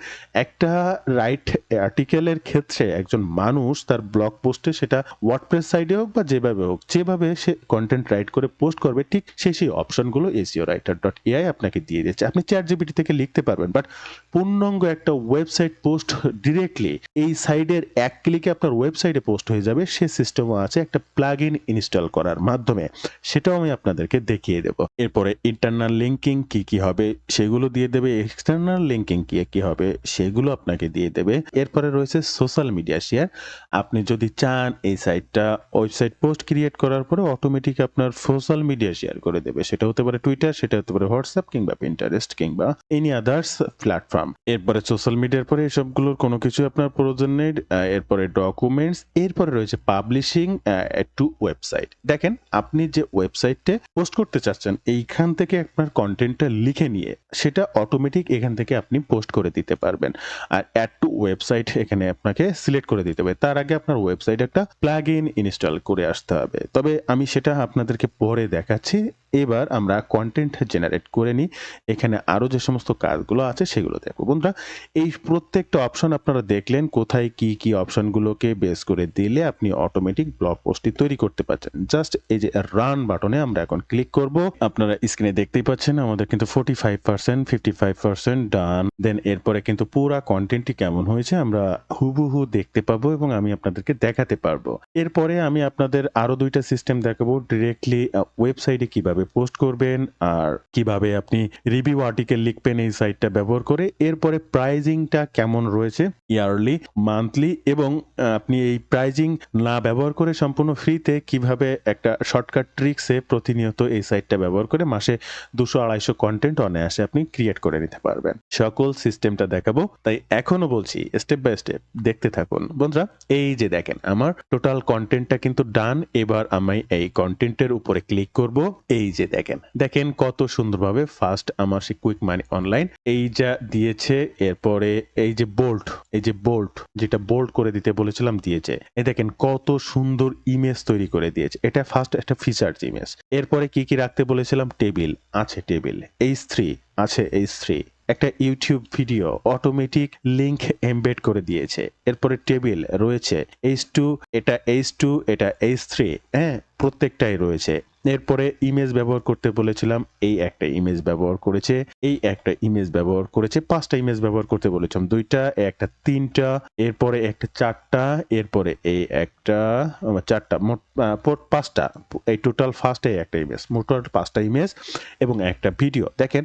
একটা রাইট আর্টিকেলের ক্ষেত্রে একজন মানুষ তার ব্লগ পোস্টে, সেটা ওয়ার্ডপ্রেস সাইটে হোক বা যেভাবে হোক, যেভাবে সে কন্টেন্ট রাইট করে পোস্ট করবে, ঠিক সেই অপশনগুলো এসইও রাইটার ডট এআই আপনাকে দিয়ে দিচ্ছে। আপনি চ্যাট জিপিটি থেকে লিখতে পারবেন, বাট পূর্ণাঙ্গ একটা ওয়েবসাইট পোস্ট ডিরেক্টলি এই সাইডের এক ক্লিকে আপনার ওয়েবসাইটে পোস্ট হয়ে যাবে, সে সিস্টেমও আছে একটা প্লাগইন ইনস্টল করার মাধ্যমে, সেটাও আমি আপনাদেরকে দেখিয়ে দেব। এরপরে ইন্টারনাল লিঙ্কিং কি কি হবে সেগুলো দিয়ে দেবে, এক্সটার্নাল লিঙ্কিং কি কি হবে সেগুলো আপনাকে দিয়ে দেবে। এরপরে রয়েছে সোশ্যাল মিডিয়া শেয়ার। আপনি যদি চান এই সাইটটা ওয়েবসাইট পোস্ট ক্রিয়েট করার পরে অটোমেটিক আপনার সোশ্যাল মিডিয়া শেয়ার করে দেবে, সেটা হতে পারে টুইটার, সেটা হতে পারে হোয়াটসঅ্যাপ কিংবা পিন্টারেস্ট কিংবা এনি আদার্স প্ল্যাটফর্ম। এরপরে সোশ্যাল মিডিয়ার পরে এসবগুলোর কোনো কিছু আপনার প্রয়োজন নেই। এরপরে ডকুমেন্টস, এরপরে রয়েছে পাবলিশিং টু ওয়েবসাইট। দেখেন আপনি যে ওয়েবসাইটে পোস্ট করতে চাচ্ছেন এইখান থেকে আপনার কন্টেন্টটা লিখে নিয়ে সেটা অটোমেটিক এখান থেকে আপনি পোস্ট করে দিতে পারবেন। আর অ্যাড টু ওয়েবসাইট এখানে আপনাকে সিলেক্ট করে দিতে হবে, তার আগে আপনার ওয়েবসাইট একটা প্লাগইন ইনস্টল করে আসতে হবে। তবে আমি সেটা আপনাদেরকে পরে দেখাচ্ছি। এবার আমরা কন্টেন্ট জেনারেট করে নিই। এখানে আরো যে সমস্ত কাজগুলো আছে সেগুলো দেখো। বন্ধুরা, এই প্রত্যেকটা অপশন আপনারা দেখলেন, কোথায় কি কি অপশনগুলোকে বেস করে দিলে আপনি অটোমেটিক ব্লগ পোস্টটি তৈরি করতে পারছেন। জাস্ট এই যে রান বাটনে আমরা এখন ক্লিক করব। আপনারা স্ক্রিনে দেখতেই পাচ্ছেন আমাদের কিন্তু 45%, 55% ডান। দেন এরপরে কিন্তু পুরা কন্টেন্টটি কেমন হয়েছে আমরা হুবহু দেখতে পাবো এবং আমি আপনাদেরকে দেখাতে পারবো। এরপরে আমি আপনাদের আরো দুইটা সিস্টেম দেখাবো, ডিরেক্টলি ওয়েবসাইটে কিভাবে পোস্ট করবেন আর কিভাবে আপনি রিভিউ আর্টিকেল লিখবেন এই সাইটটা ব্যবহার করে। এরপরে প্রাইজিংটা কেমন রয়েছে, ইয়ারলি, মান্থলি, এবং আপনি এই প্রাইজিং না ব্যবহার করে সম্পূর্ণ ফ্রিতে কিভাবে একটা শর্টকাট ট্রিক্সে প্রতিনিয়ত এই সাইটটা ব্যবহার করে মাসে 200-250 কন্টেন্ট অনায়াসে আপনি ক্রিয়েট করে নিতে পারবেন। সকল সিস্টেমটা দেখাবো, তাই এখনো বলছি স্টেপ বাই স্টেপ দেখতে থাকুন। বন্ধুরা, এই যে দেখেন আমার টোটাল কন্টেন্টটা কিন্তু ডান। এবার আমি এই কন্টেন্টের উপরে ক্লিক করব। এই যে দেখেন কত সুন্দরভাবে ফার্স্ট আমার সেই কুইক মানি অনলাইন এই যা দিয়েছে। এরপরে এই যে বোল্ট যেটা বোল্ড করে দিতে বলেছিলাম দিয়েছে। এই দেখেন কত সুন্দর ইমেজ তৈরি করে দিয়েছে, এটা ফার্স্ট একটা ফিচার্স ইমেজ। এরপরে কি কি রাখতে বলেছিলাম, টেবিল আছে, টেবিল H3 আছে, H3 একটা YouTube video automatic link embed করে দিয়েছে। এরপরে টেবিল রয়েছে H2, এটা H2, এটা H3, হ্যাঁ প্রত্যেকটাই রয়েছে। এরপরে ইমেজ ব্যবহার করতে বলেছিলাম, এই একটা ইমেজ ব্যবহার করেছে, এই একটা ইমেজ ব্যবহার করেছে, 5টা ইমেজ ব্যবহার করতে বলেছিলাম, 2টা, একটা 3টা, এরপরে একটা 4টা, এরপরে এই একটা 4টা, মোট 5টা। এই টোটাল ফার্স্টে একটা ইমেজ, মোট 5টা ইমেজ এবং একটা ভিডিও। দেখেন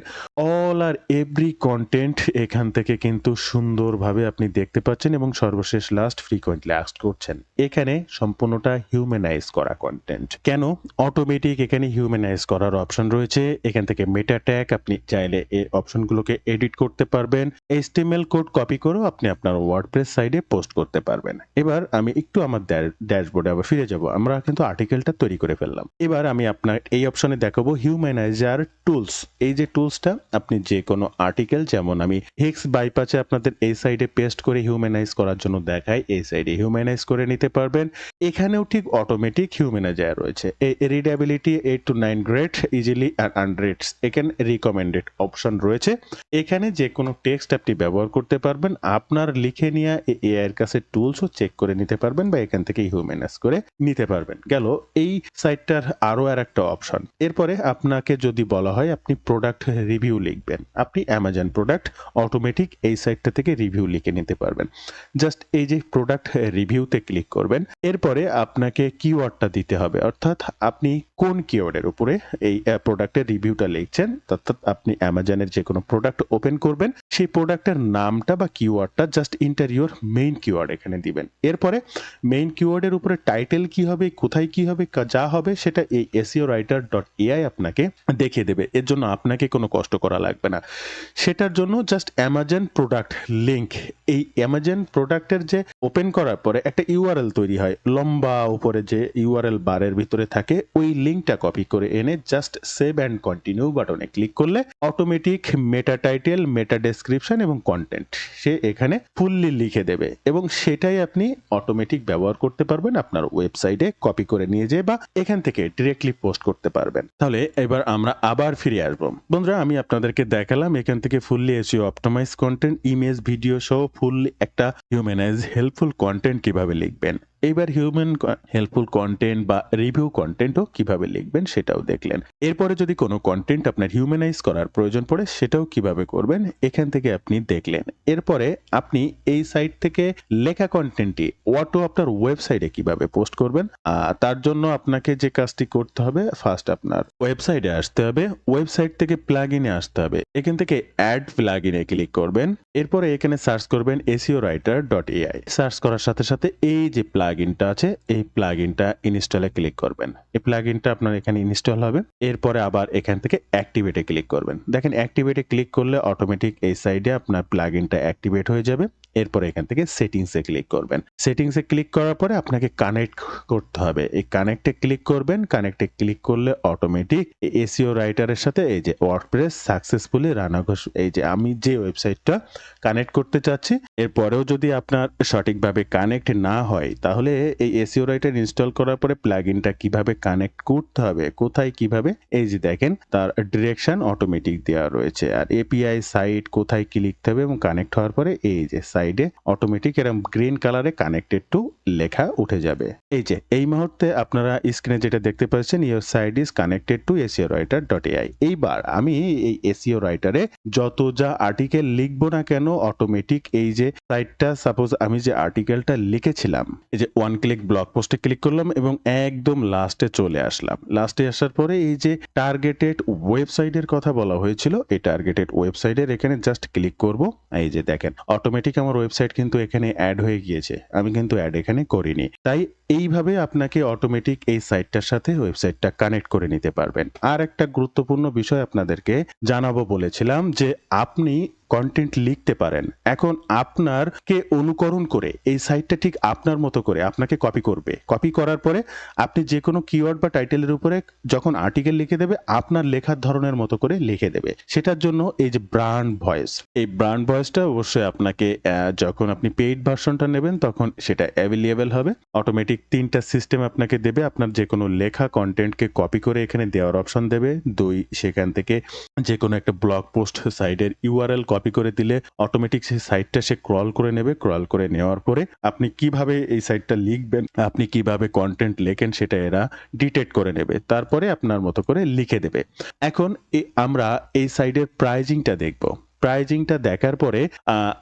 অল আর এভরি কন্টেন্ট এখান থেকে কিন্তু সুন্দরভাবে আপনি দেখতে পাচ্ছেন এবং সর্বশেষ লাস্ট ফ্রিকোয়েন্টলি আস্কড করছেন। এখানে সম্পূর্ণটা হিউম্যানাইজ করা কন্টেন্ট। কেন অটোমেটিক এখানে হিউম্যানাইজ করার অপশন রয়েছে। এখান থেকে মেটা ট্যাগ আপনি চাইলে এই অপশনগুলোকে এডিট করতে পারবেন। HTML কোড কপি করেও আপনি আপনার ওয়ার্ডপ্রেস সাইটে পোস্ট করতে পারবেন। এবার আমি একটু আমার ড্যাশবোর্ডে আবার ফিরে যাব। আমরা কিন্তু আর্টিকেলটা তৈরি করে ফেললাম। এবার আমি আপনার এই অপশনে দেখাবো হিউম্যানাইজার টুলস। এই যে টুলসটা আপনি যে কোনো আর্টিকেল, যেমন আমি হেক্স বাইপাসে আপনাদের এই সাইডে পেস্ট করে হিউম্যানাইজ করার জন্য দেখাই, এই সাইডে হিউম্যানাইজ করে নিতে পারবেন। এখানেও ঠিক অটোমেটিক হিউম্যানাইজার রয়েছে। এই readability quality 8 to 9 grade easily and আনরেটস এখানে রিকমেন্ডেড অপশন রয়েছে। এখানে যে কোনো টেক্সট আপনি ব্যবহার করতে পারবেন। আপনার লিখে নেওয়া এআই এর কাছে টুলসও চেক করে নিতে পারবেন বা এখান থেকে হিউম্যানাইজ করে নিতে পারবেন। গেল এই সাইটটার আরো আরেকটা অপশন। এরপরে আপনাকে যদি বলা হয় আপনি প্রোডাক্ট রিভিউ লিখবেন, আপনি অ্যামাজন প্রোডাক্ট অটোমেটিক এই সাইটটা থেকে রিভিউ লিখে নিতে পারবেন। জাস্ট এই যে প্রোডাক্ট রিভিউতে ক্লিক করবেন, এরপরে আপনাকে কিওয়ার্ডটা দিতে হবে, অর্থাৎ আপনি কোন কিওয়ার্ডের উপরে এই প্রোডাক্টের রিভিউটা লিখছেন। অর্থাৎ আপনি অ্যামাজনের যে কোনো প্রোডাক্ট ওপেন করবেন, সেই প্রোডাক্টের নামটা বা কিওয়ার্ডটা just enter your main keyword এখানে দিবেন। এরপরে মেইন কিওয়ার্ডের উপরে টাইটেল কি হবে, কোথায় কি হবে, যা হবে সেটা এই SEOwriter.ai আপনাকে দেখিয়ে দেবে। এর জন্য আপনাকে কোনো কষ্ট করা লাগবে না। সেটার জন্য জাস্ট অ্যামাজন প্রোডাক্ট লিংক, এই অ্যামাজন প্রোডাক্টের যে ওপেন করার পরে একটা ইউআরএল তৈরি হয়, লম্বা উপরে যে ইউআরএল বারের ভিতরে থাকে, ওই লিংকটা কপি করে এনে জাস্ট সেভ অ্যান্ড কন্টিনিউ বাটনে ক্লিক করলে অটোমেটিক মেটা টাইটেল, মেটা ডেসক্রিপশন এবং কন্টেন্ট সে এখানে ফুললি লিখে দেবে এবং সেটাই আপনি অটোমেটিক ব্যবহার করতে পারবেন আপনার ওয়েবসাইটে কপি করে নিয়ে যেয়ে বা এখান থেকে ডিরেক্টলি পোস্ট করতে পারবেন। তাহলে এবার আমরা আবার ফিরে আসবো। বন্ধুরা, আমি আপনাদেরকে দেখালাম এখান থেকে fully SEO optimise content, image, video সহ ফুললি একটা হিউম্যানাইজ হেল্পফুল কন্টেন্ট কিভাবে লিখবেন। এইবার হিউম্যান হেল্পফুল কন্টেন্ট বা রিভিউ কন্টেন্টও কিভাবে লিখবেন সেটাও দেখলেন। এরপরে যদি কোনো কন্টেন্ট আপনার হিউম্যানাইজ করার প্রয়োজন পড়ে সেটাও কিভাবে করবেন এখান থেকে আপনি দেখলেন। এরপরে আপনি এই সাইট থেকে লেখা কন্টেন্টটি অটো আপনার ওয়েবসাইটে কিভাবে পোস্ট করবেন, তার জন্য আপনাকে যে কাজটি করতে হবে, ফার্স্ট আপনার ওয়েবসাইটে আসতে হবে, ওয়েবসাইট থেকে প্লাগইনে আসতে হবে, এখান থেকে অ্যাড প্লাগইনে ক্লিক করবেন। এরপরে এখানে সার্চ করবেন SEOwriter.ai। সার্চ করার সাথে সাথে এই যে প্লাগইনটা আছে এই প্লাগইনটা ইনস্টলে ক্লিক করবেন। এই প্লাগইনটা আপনার এখানে ইনস্টল হবে। এরপরে আবার এখান থেকে অ্যাক্টিভেটে ক্লিক করবেন। দেখেন অ্যাক্টিভেটে ক্লিক করলে অটোমেটিক এই সাইডে আপনার প্লাগইনটা অ্যাক্টিভেট হয়ে যাবে। এরপরে এখান থেকে সেটিংসে ক্লিক করবেন। সেটিংসে ক্লিক করার পরে আপনাকে কানেক্ট করতে হবে। এই কানেক্টে ক্লিক করবেন। কানেক্টে ক্লিক করলে অটোমেটিক এসইও রাইটারের সাথে এই যে ওয়ার্ডপ্রেস সাকসেসফুলি রান হবে। এই যে আমি যে ওয়েবসাইটটা কানেক্ট করতে চাচ্ছি, এরপরেও যদি আপনার সঠিকভাবে কানেক্ট না হয় তাহলে এই এসইও রাইটার ইনস্টল করার পরে প্লাগইনটা কিভাবে কানেক্ট করতে হবে, কোথায় কিভাবে, এই যে দেখেন তার ডিরেকশন অটোমেটিক দেওয়া রয়েছে। আর এপিআই সাইট কোথায় কি লিখতে হবে এবং কানেক্ট হওয়ার পরে এই যে সাইডে অটোমেটিক এরকম গ্রিন কালারে কানেক্টেড টু লেখা উঠে যাবে। এই যে এই মুহূর্তে আপনারা স্ক্রিনে যেটা দেখতে পাচ্ছেন, your site is connected to SEOwriter.ai। এইবার আমি এই এসইও রাইটারে যত যা আর্টিকেল লিখবো না কেন অটোমেটিক এই যে সাইটটা, সাপোজ আমি যে আর্টিকেলটা লিখেছিলাম, এই যে ওয়ান ক্লিক ব্লগ পোস্টে ক্লিক করলাম এবং একদম লাস্টে চলে আসলাম। লাস্টে আসার পরে এই যে টার্গেটেড ওয়েবসাইটের কথা বলা হয়েছিল, এই টার্গেটেড ওয়েবসাইটের এখানে জাস্ট ক্লিক করব। এই যে দেখেন অটোমেটিক আমার ওয়েবসাইট কিন্তু এখানে অ্যাড হয়ে গিয়েছে, আমি কিন্তু অ্যাড এখানে করিনি। তাই এইভাবে আপনাকে অটোমেটিক এই সাইটটার সাথে ওয়েবসাইটটা কানেক্ট করে নিতে পারবেন। আর একটা গুরুত্বপূর্ণ বিষয় আপনাদেরকে জানাবো বলেছিলাম যে আপনি কন্টেন্ট লিখতে পারেন। এখন আপনারকে অনুকরণ করে এই সাইটটা ঠিক আপনার মতো করে আপনাকে কপি করবে। কপি করার পরে আপনি যে কোনো কিওয়ার্ড বা টাইটেলের উপরে যখন আর্টিকেল লিখে দেবে, আপনার লেখার ধরনের মতো করে লিখে দেবে। সেটার জন্য এই যে ব্র্যান্ড ভয়েস, এই ব্র্যান্ড ভয়েসটা অবশ্যই আপনাকে যখন আপনি পেইড ভার্সনটা নেবেন তখন সেটা অ্যাভেলেবল হবে। অটোমেটিক 3টা সিস্টেম আপনাকে দেবে। আপনার যে কোনো লেখা কন্টেন্টকে কপি করে এখানে দেওয়ার অপশন দেবে। 2, সেখান থেকে যে কোনো একটা ব্লগ পোস্ট সাইটের ইউআরএল কপি করে দিলে অটোমেটিক সেই সাইটটা সে ক্রল করে নেবে। ক্রল করে নেওয়ার পরে আপনি কিভাবে এই সাইটটা লিখবেন, আপনি কিভাবে কন্টেন্ট লেখেন সেটা এরা ডিটেক্ট করে নেবে। তারপরে আপনার মতো করে লিখে দেবে। এখন আমরা এই সাইটের প্রাইজিংটা দেখব। প্রাইজিংটা দেখার পরে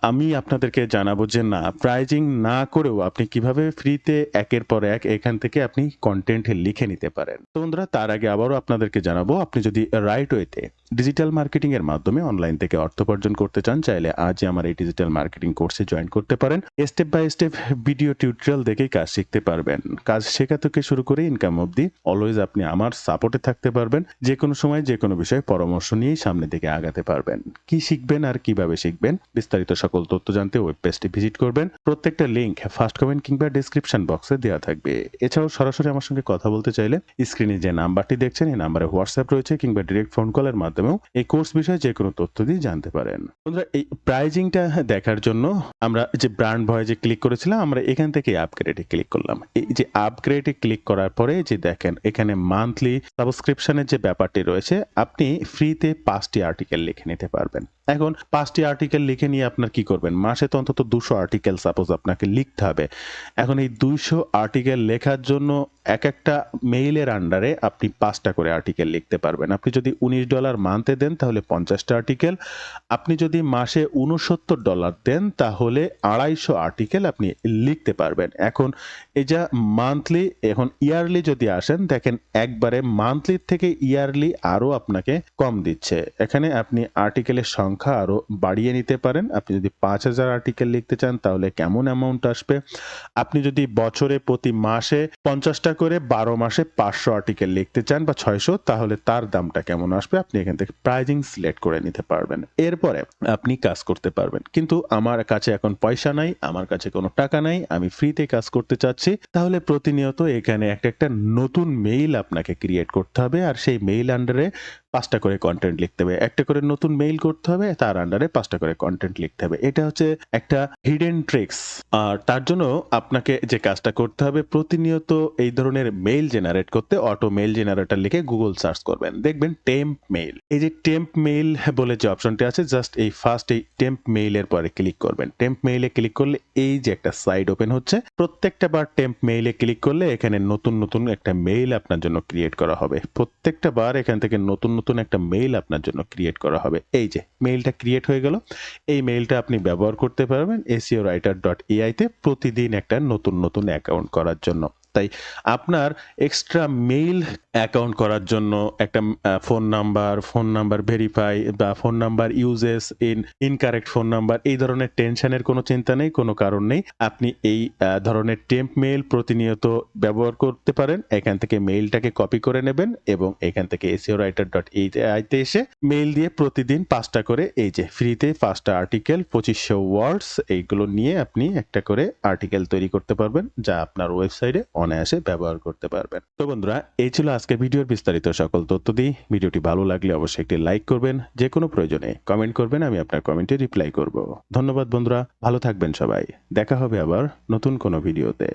আমি আপনাদেরকে জানাবো যে না, প্রাইজিং না করেও আপনি কিভাবে ফ্রিতে একের পর এক এখান থেকে আপনি কন্টেন্ট লিখে নিতে পারেন। তো বন্ধুরা, তার আগে আবারও আপনাদেরকে জানাবো, আপনি যদি রাইট ওয়েতে ডিজিটাল মার্কেটিং এর মাধ্যমে অনলাইন থেকে অর্থ উপার্জন করতে চান, চাইলে আজই আমার এই ডিজিটাল মার্কেটিং কোর্সে জয়েন করতে পারেন। Step by step video tutorial দেখেই কাজ শিখতে পারবেন। কাজ শেখা থেকে শুরু করে ইনকাম অবধি অলওয়েজ আপনি আমার সাপোর্টে থাকতে পারবেন। যে কোনো সময় যে কোনো বিষয়ে পরামর্শ নিয়েই সামনের দিকে আগাতে পারবেন। কি শিখবেন শিখবেন আর কিভাবে শিখবেন বিস্তারিত সকল তথ্য জানতে ওয়েব পেজটি ভিজিট করবেন। প্রত্যেকটা লিংক ফার্স্ট কমেন্ট কিংবা ডেসক্রিপশন বক্সে দেওয়া থাকবে। এছাড়াও সরাসরি আমার সঙ্গে কথা বলতে চাইলে স্ক্রিনে যে নাম্বারটি দেখছেন এই নাম্বারে হোয়াটসঅ্যাপ রয়েছে কিংবা ডিরেক্ট ফোন কলের মাধ্যমেও এই কোর্স বিষয়ে যে কোনো তথ্য দিয়ে জানতে পারেন। বন্ধুরা, এই প্রাইজিংটা দেখার জন্য আমরা যে ব্র্যান্ড ভয়েজে ক্লিক করেছিলাম, আমরা এখান থেকে আপগ্রেডে ক্লিক করলাম। এই যে আপগ্রেডে ক্লিক করার পরে যে দেখেন এখানে মান্থলি সাবস্ক্রিপশনের যে ব্যাপারটি রয়েছে, আপনি ফ্রিতে 5টি আর্টিকেল লিখে নিতে পারবেন। এখন 5টি আর্টিকেল লিখে নিয়ে আপনার কি করবেন, মাসে তো অন্তত 200 আর্টিকেল সাপোজ আপনাকে লিখতে হবে। এখন এই 200 আর্টিকেল লেখার জন্য এক একটা মেইলের আন্ডারে আপনি 5টা করে আর্টিকেল লিখতে পারবেন। আপনি যদি $19 মান্থে দেন তাহলে 50টা আর্টিকেল, আপনি যদি মাসে $69 দেন তাহলে 250 আর্টিকেল আপনি লিখতে পারবেন। এখন এই যা মান্থলি, এখন ইয়ারলি যদি আসেন দেখেন একবারে মান্থলির থেকে ইয়ারলি আরও আপনাকে কম দিচ্ছে। এখানে আপনি আর্টিকেলের সংখ্যা আরও বাড়িয়ে নিতে পারেন। আপনি যদি 5000 আর্টিকেল লিখতে চান তাহলে কেমন অ্যামাউন্ট আসবে, আপনি যদি বছরে প্রতি মাসে 50টা করে 12 মাসে 500 আর্টিকেল লিখতে চান বা 600 তাহলে তার দামটা কেমন আসবে, আপনি এখান থেকে প্রাইজিং সিলেক্ট করে নিতে পারবেন। এরপরে আপনি কাজ করতে পারবেন। কিন্তু আমার কাছে এখন পয়সা নাই, আমার কাছে কোনো টাকা নাই, আমি ফ্রিতে কাজ করতে চাচ্ছি, তাহলে প্রতিনিয়ত এখানে একটা নতুন মেইল আপনাকে ক্রিয়েট করতে হবে আর সেই মেইল আন্ডারে 5টা করে কন্টেন্ট লিখতে হবে। একটা করে নতুন মেইল করতে হবে, তার আন্ডারে 5টা করে কন্টেন্ট লিখতে হবে। এটা হচ্ছে একটা হিডেন ট্রিক্স। আর তার জন্য আপনাকে যে কাজটা করতে হবে, প্রতিনিয়ত এই ধরনের মেইল জেনারেট করতে অটো মেইল জেনারেটর লিখে গুগল সার্চ করবেন, দেখবেন টেম্প মেইল। এই যে টেম্প মেইল বলে যে অপশনটি আছে, জাস্ট এই ফার্স্ট এই টেম্প মেইলের পরে ক্লিক করবেন। টেম্প মেইলে ক্লিক করলে এই যে একটা সাইট ওপেন হচ্ছে, প্রত্যেকটা বার টেম্প মেইলে ক্লিক করলে এখানে নতুন নতুন একটা মেইল আপনার জন্য ক্রিয়েট করা হবে। প্রত্যেকটা বার এখান থেকে নতুন নতুন একটা মেইল আপনার জন্য ক্রিয়েট করা হবে। এই যে মেইলটা ক্রিয়েট হয়ে গেল, এই মেইলটা আপনি ব্যবহার করতে পারবেন SEOwriter.ai তে প্রতিদিন একটা নতুন নতুন অ্যাকাউন্ট করার জন্য। তাই আপনার এক্সট্রা মেইল অ্যাকাউন্ট করার জন্য একটা ফোন নাম্বার ভেরিফাই বা phone number uses incorrect phone number, এই ধরনের টেনশনের কোনো চিন্তা নেই, কোনো কারণ নেই। আপনি এই ধরনের টেম্প মেইল প্রতিনিয়ত ব্যবহার করতে পারেন। এখান থেকে মেইলটাকে কপি করে নেবেন এবং এখান থেকে SEOwriter.ai তে এসে মেইল দিয়ে প্রতিদিন 5টা করে এই যে ফ্রিতে 5টা আর্টিকেল 2500 ওয়ার্ডস এইগুলো নিয়ে আপনি একটা করে আর্টিকেল তৈরি করতে পারবেন, যা আপনার ওয়েবসাইটে অনায়াসে ব্যবহার করতে পারবেন। তো বন্ধুরা, এই ছিল আজকের ভিডিওর বিস্তারিত সকল তথ্য দিয়ে। ভিডিওটি ভালো লাগলে অবশ্যই একটি লাইক করবেন, যে কোনো প্রয়োজনে কমেন্ট করবেন, আমি আপনার কমেন্টে রিপ্লাই করব। ধন্যবাদ বন্ধুরা, ভালো থাকবেন সবাই। দেখা হবে আবার নতুন কোনো ভিডিওতে।